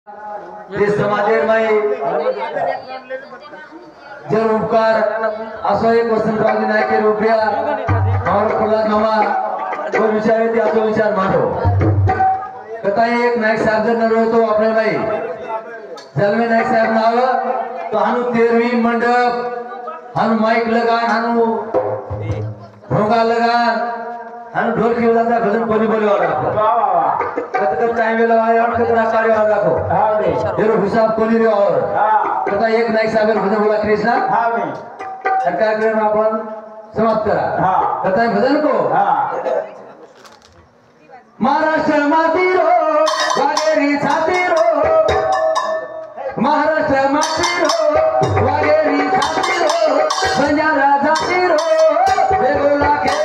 ते समाजेर माई जर उपकार असो एक वसंतरावजी नायके रुपया और प्रल्हाद मामा तो विचार आहे तो विचार मांडो कथा एक नायक साहेब जर न रहतो आपल्या भाई जलमे नायक साहेब नाव तो हानु 13वी मंडप हानु माइक लगान हानु भोंगा लगान हानु ढोल की बजाता भजन बोली बोली और वाह वाह वाह कत टाइम वेला आया और कितना कार्य और रखो हां नहीं ये हिसाब कोली रे और हां कथा एक नायक साहेब भजन बोला कृष्णा हां नहीं कार्यक्रम आपण समाप्त करा हां कथा भजन को हां महाराष्ट्र मातीरो वागेरी छातीरो महाराष्ट्र मातीरो वागेरी छातीरो बंजारा जातीरो बेगोला के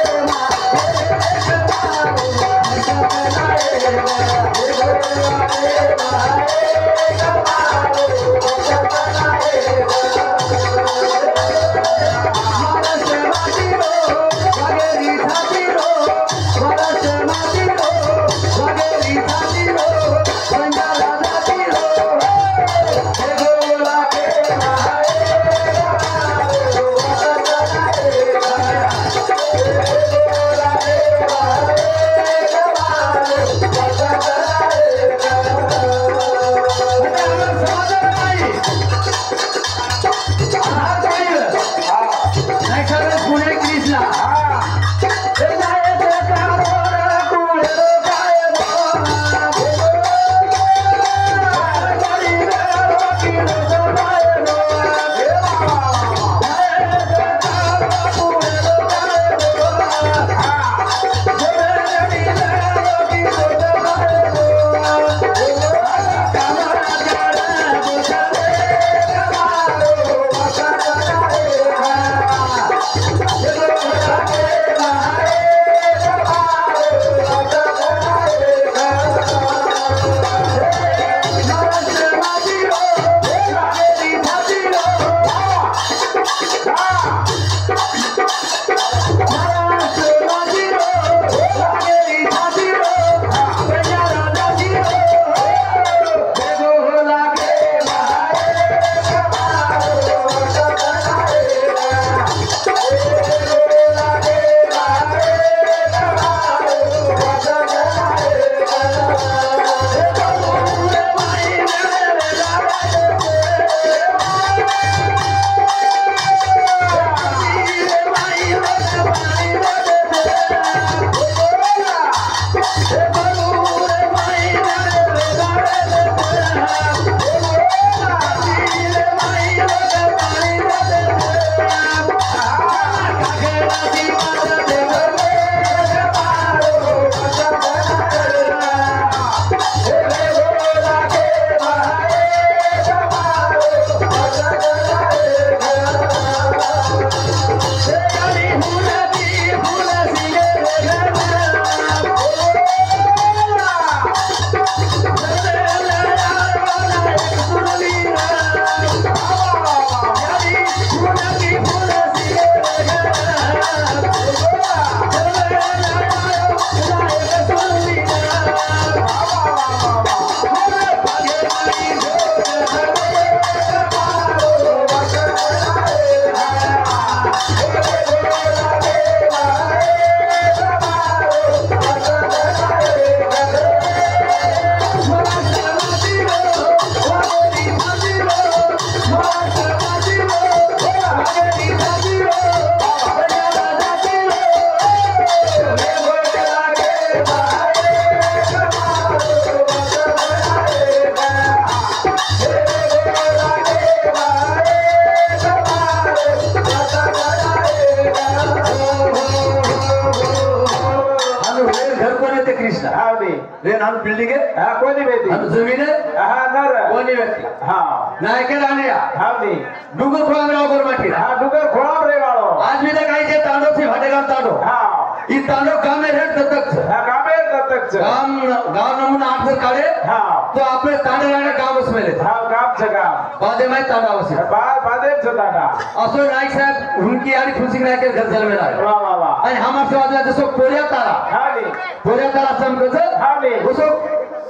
रे नाम बिल्डिंग है हां कोणी व्यक्ती आणि जमीन आहे हां नर कोणी व्यक्ती हां नायके राणिया हां नी डुगर खोळाम राव बरमाटी हां डुगर खोळाम रे वाळो आज भी तक काही जे तांडो से भाटेगाव तांडो हां ई तांडो कामे रे दत्तक हां कामे दत्तक गाम गाव नमुना आठ काढे हां तो आपले तांडे राणे गावच मेले हां गाव जगा बादे माय तांडावसी बादे तांडा असो नाईक साहेब हुनकी आणि खुशी नायके घर जलमेला वाह वाह वाह आणि हमार से वाजला जसो पोरिया तारा हां नी पोरिया तारा समकच हां नी उसो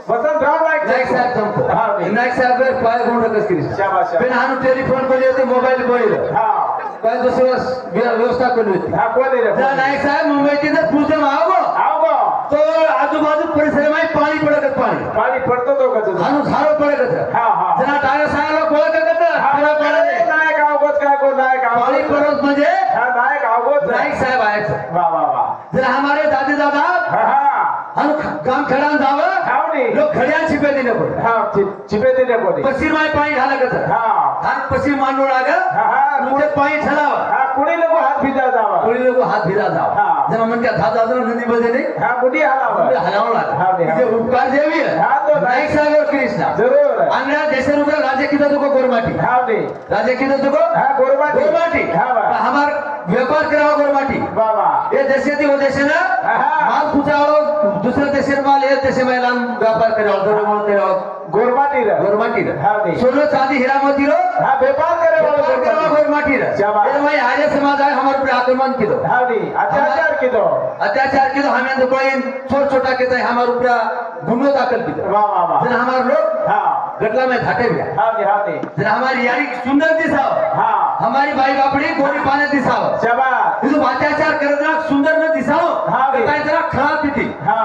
वसंतराव नाईक साहेब जमतो हा मी नाईक साहेब पाय गुंड कस केली शाबाश पण हाणू टेलिफोन केली होती मोबाईल बोलिलं हा काय दुसरं व्यवस्था केली होती हा कोणी रे त्या नाईक साहेब मुंबईत पूजन आवो आओ गो तो आजूबाजू परिसरामध्ये पाणी पडत पाणी पाणी पडतो तो कसं हाणू झारो पडत हा हा जना टाळा सायला कोळ करत नायक आवगोच काय को नायक पाणी पडत म्हणजे हा नायक आवगोच नाईक साहेब आहेत वा वा वा जर हमारे दादी दादा हा हम काम खडान जावं हावनी लोक खड्यान छिपे दिले पण हा चिपे दिले कोणी पश्चिम माय पाणी झालं कसं हा आणि पश्चिम मांडू लागत हा हा तुझे पाणी ठलावं हा कुणी लोक हात भिजा जावा कोणी लोक हात भिरा जावं हा. जेव्हा म्हणते हात दादा नदी मध्ये नाही हा मुठी हलावा हलावं हा, लागत हा. तिथे उपकार जेवी हा, तो नाईक साहेब कृष्णा जरूर अंगणा देशर ऊपर राज्य किधर तुको गोरमाटी हावनी राज्य किधर तुको हा गोरमाटी गोरमाटी हा वा हमार व्यापार करावा गोरमाटी वा वा ये देशाती वो देश ना हा. माल पुचावो दुसऱ्या देशात माल ये देश महिला व्यापार करावा दर म्हणून करावा गोरमाटी रे गोरमाटी हा नाही सोनं चांदी हीरा मोती रो हा व्यापार करे व्यापार करावा गोरमाटी रे शाबाश. ये भाई आर्य समाज है हमारे ऊपर आक्रमण किदो हावनी अत्याचार किदो अत्याचार किदो हमें तो कोई छोटा छोटा कहता है हमारे ऊपर गुनो दाखल किदो वा वा वा जन हमारे लोग हा गटला में घाटे गया हावनी हावनी जन हमारी यारी सुंदर दिसाव हा हमारी भाई बापड़ी गोरी पाने दिसाव शाबाश ಇದು ಅತ್ಯಾಚಾರ ಕರೆದ್ರ ಸುಂದರ ನ ದಿಸಾओ हाँ भी। जरा खड़ा थी हा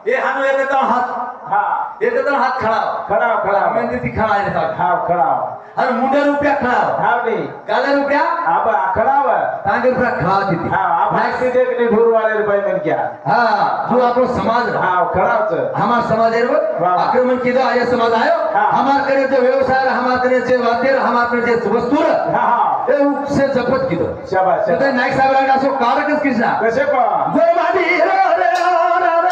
ये हानो एकता हाथ हा एकता हाथ खड़ा खड़ा खड़ा मैं ती खड़ा है ता हा खड़ा और मुंडे रुपया खड़ा हावनी काले रुपया आप खड़ा व तांगे रुपया खड़ा थी हा आप ऐसे देखने ढूर वाले रुपए में क्या हां जो आपको समाज रहा हा खड़ा च हमार समाज है वाह। आक्रमण किदो आर्य समाज आयो हाँ। हमार करे जो व्यवसाय हमार करे जो वातेर हमार करे जो वस्तु हा हा ए से जपत किदो शाबाश तो नाईक साहेब रागा सो कारकस कृष्णा कसे पा गोरमाडी रो रे रो रे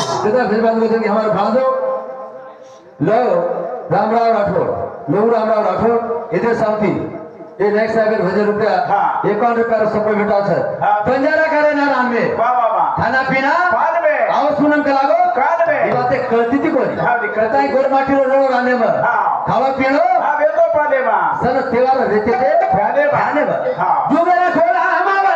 हमारे भाजो लो रामराव राठौर इधर शांति ये नेक्स्ट साहब 1000 रुपया हाँ। 51 रुपया सब बेटा है हाँ। बंजारा करे ना राम में वाह वाह वाह खाना पीना बाद में आओ सुनम के लागो कान में ये बातें करती थी कोई हाँ, नहीं करती। कहता है गोरमाटी रो राने में हाँ। खावा पीनो हा वे तो पाले मा सन त्योहार रहते थे खाने में खाने में हाँ। जो मेरा खोला हमारा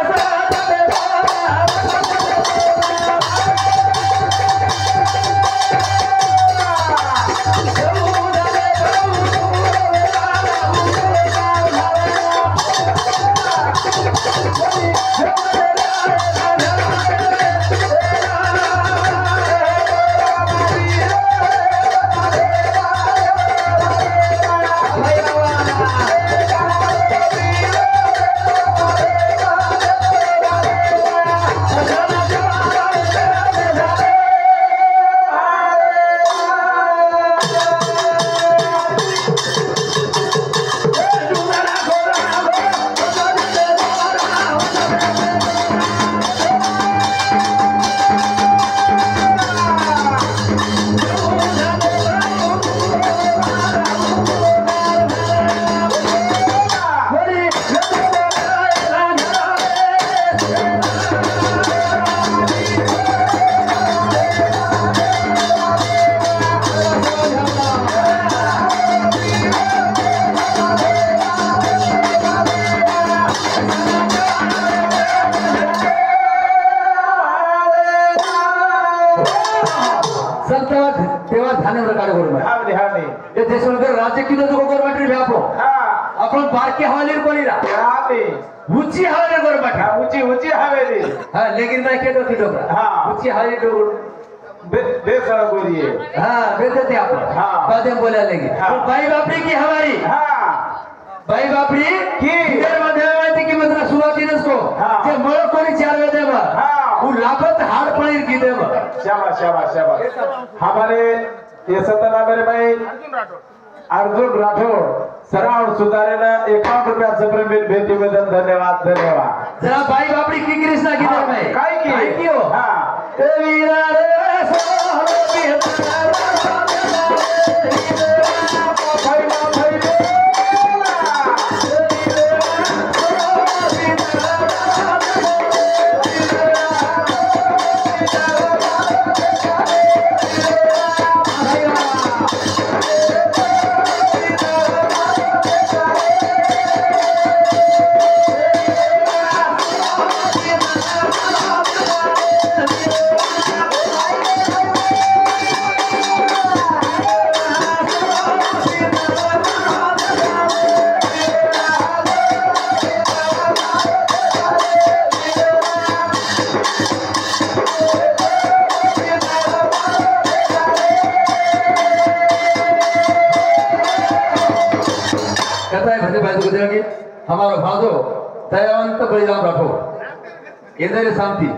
साथ तेव्हा ध्यान प्रकार गोरमेंट हावनी हावनी ये देशों राज्य की तो गोरमेंट व्यापो हा अपन बारके हवाले कोणी रा हावनी ऊंची हवाले गोरमेंट हा ऊंची ऊंची हवेली हां लेकिन मैं के तो थी डोकरा हाँ। ऊंची हवाले तो बेसर गोरिए हां बेचते थे आप हाँ। बातें बोला लेगी हाँ। तो भाई बापड़ी की हमारी हा भाई बापड़ी की इधर मध्ये माहिती की मतलब सुरुवातीनच को हाँ। ते मळ कोणी 4 वेदे मा हाँ। वो लाभत हाड पळीर की दे मा शाबाश शाबाश शाबाश हमारे ये सतना मेरे भाई अर्जुन राठौर सराव सुधारेला 51 रुपया सप्रेमित भेटीबद्दल धन्यवाद धन्यवाद जरा बाई बापड़ी की कृष्णा की हाँ, में काय की? काय की हो हाँ। ए वीरा रे सोहरो की हमारा भाजो दयावंत बलिराम राठौर इधर शांति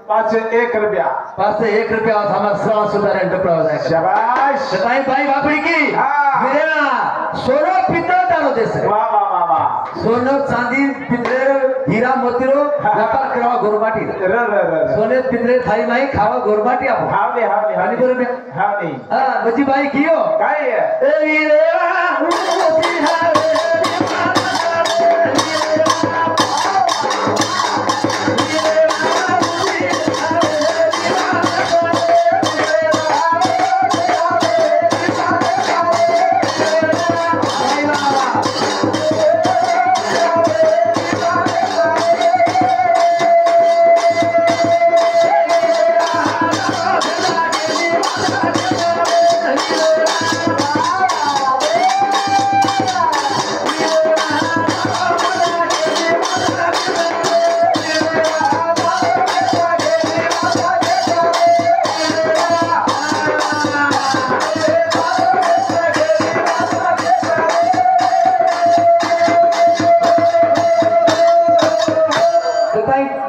501 रुपया 501 और हमारा सवा सुधार डपड़ा हो जाएगा शाबाश बताई भाई बापड़ी की हाँ। मेरा सोनो पित्तल डालो देश वाह वाह वाह वाह सोनो चांदी पितले हीरा मोतीरो व्यापार करावा गोरमाटी र र र सोने पितले थाई माई खावा गोरमाटी आप हावले हावले हानी बोले बे हावले हाँ बच्ची भाई कियो काय आहे? ए वीरेवा मोती हावे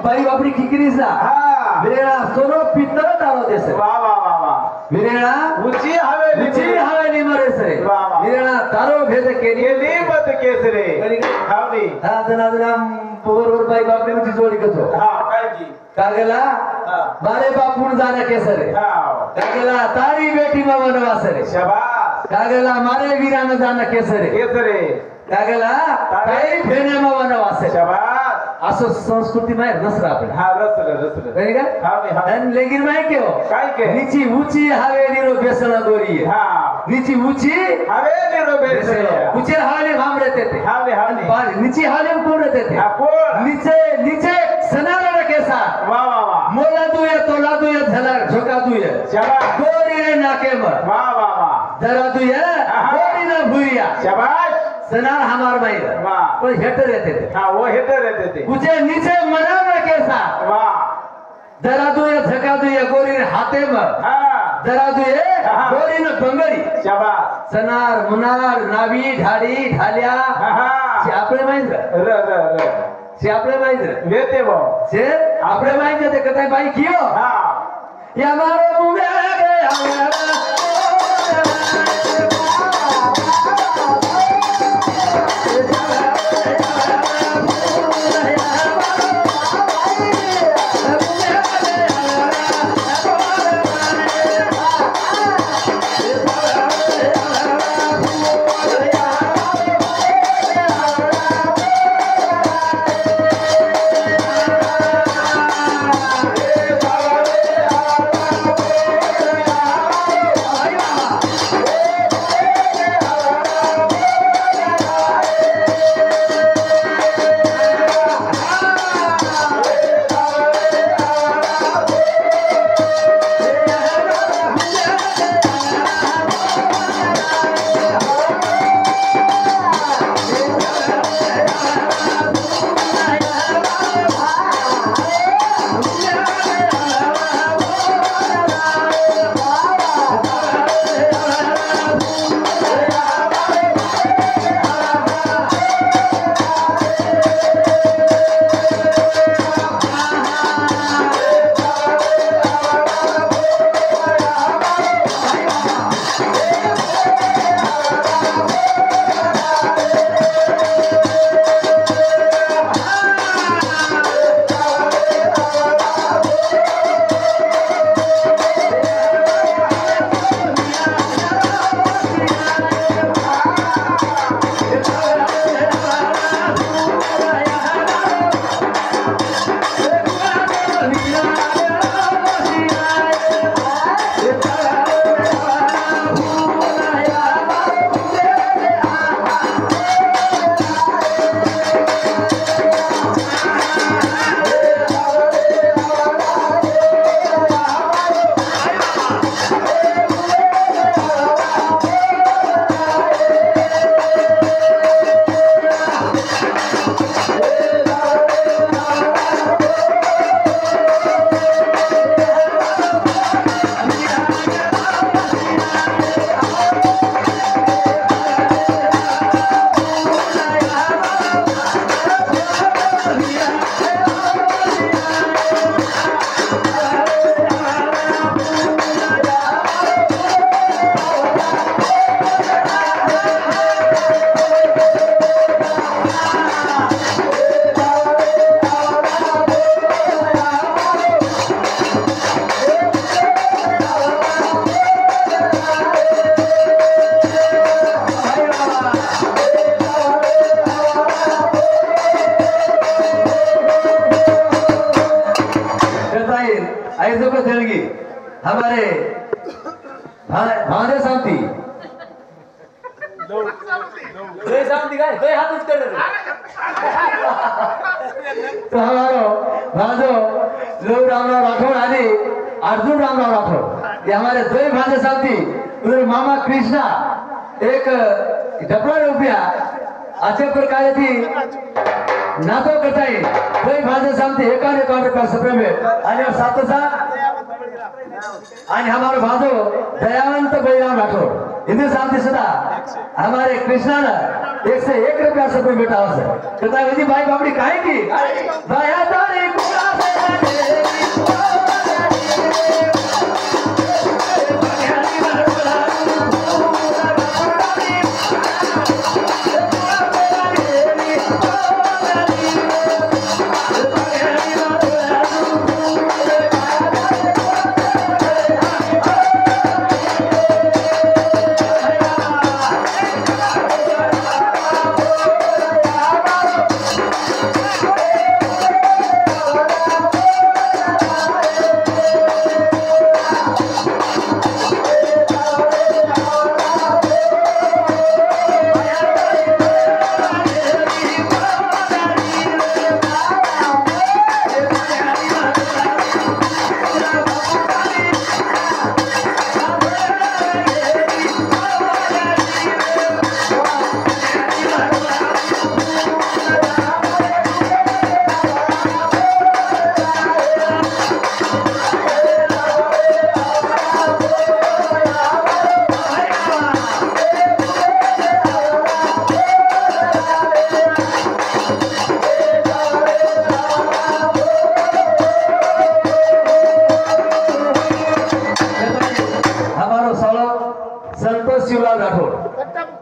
भाई बापड़ी किकरीसा हाँ विरेणा सोनो पित्तल डालो देश वाह वाह वाह वाह विरेणा ऊंची हवेली निची हवेली मरे सरे वाह, वाह. विरेणा तारो भेद केली केली मत केसरे हावली हा जना पोर भाई बापड़ी मुझी जोड़ी कतो हा काय की कागला हाँ. मारे बापून जाना केसरे हाव कागला तारी बेटी मा वनवासरे शाबाश कागला मारे वीरान जाना केसरे केसरे कागला ताई फेने मा वनवासरे शाबाश असो संस्कृती में नसरा आपण हा रसले कहीं का हावले हावले आणि लेगिर में क्यों काय के नीची ऊंची हवेली रो बेसना गोरी है हा नीची ऊंची हवेली रो बेसरे ऊंचे हवेली हम रहते थे हावले हावले और नीची हवेली में कौन रहते थे हा कोण नीचे नीचे सनारा के साथ वाह वाह वाह मोला दुये तोला दुये झलक झोका दुये शाबाश गोरी रे नाके मर वाह वाह वाह जरा दुये गोरी ना भूरिया शाबाश सनार हमार भाई वाह पर हेटर रहते थे हाँ वो हेटर रहते थे ऊंचे नीचे मनारा के साथ वाह जरा दुये झका दुये गोरी रे हाथे मर हाँ जरा दुये गोरी ने बंगड़ी शाबाश सनार मुनार नावी ढाडी ढाल्या हाँ से आपले माहित र र र से आपले माहित वेते वो से आपले माहित ते कताय बाई कियो हाँ या मारो मुंगे गया ऐसो को देंगी हमारे भांजे शांति दो शांति का दो हाथ उठ कर तो हमारो भांजो लोग रामराव राठौड़ आदि अर्जुन रामराव राठौड़ ये हमारे दो भांजे शांति उधर मामा कृष्णा एक डबला रुपया अच्छे प्रकार थी नातो करता है दो भांजे शांति एकान रुपया सप्रेमेट आणि सातोसा आणि हमारे भांजो दयावंत बलिराम राठौड़ हिंदू शांति सदा हमारे कृष्णा ने 101 रुपया सप्रेमेट आवश्य कहता है जी भाई बाबड़ी काहे की दया तारी कुला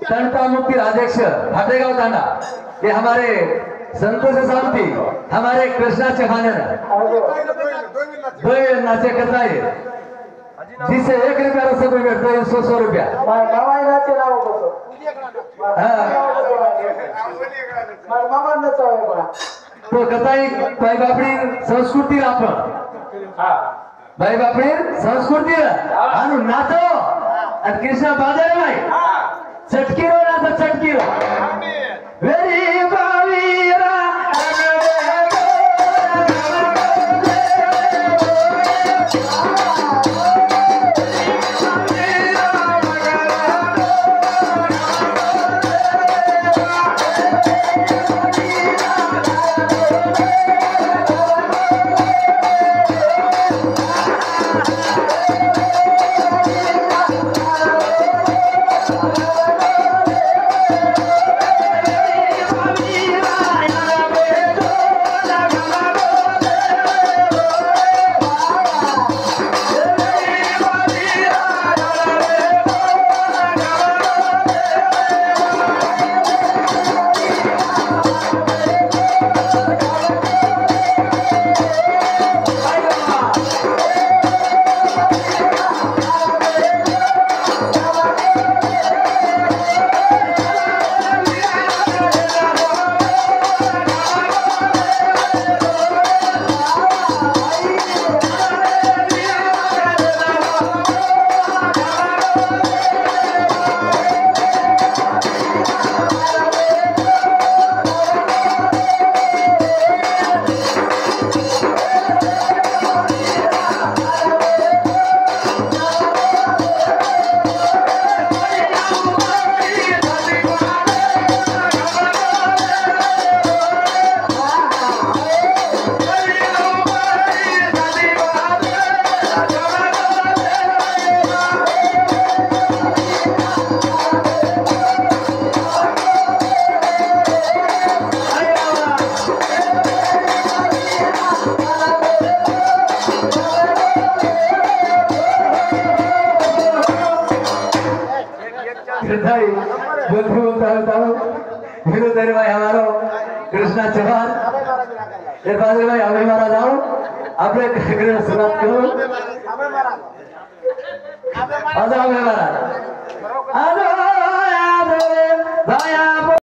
तंटा मुक्ति अध्यक्ष भाटेगांव तांडा ये हमारे संतोष शांति हमारे कृष्णा चखाने दो नाचे करता है जिसे 1 रुपया रसद रुपया 200 रुपया तो कताई भाई बापड़ी संस्कृती आपण भाई बापड़ी संस्कृती आणि नाचो आणि कृष्णा बाजार भाई चटकीरो ना तो चटकीरो वेरी बावीरा श्रद्धाई बोलते बोलता होता हूँ मेरे तेरे भाई हमारो कृष्णा चौहान ये बादल भाई हमें मारा जाओ अपने कार्यक्रम शुरुआत करो आजा हमें मारा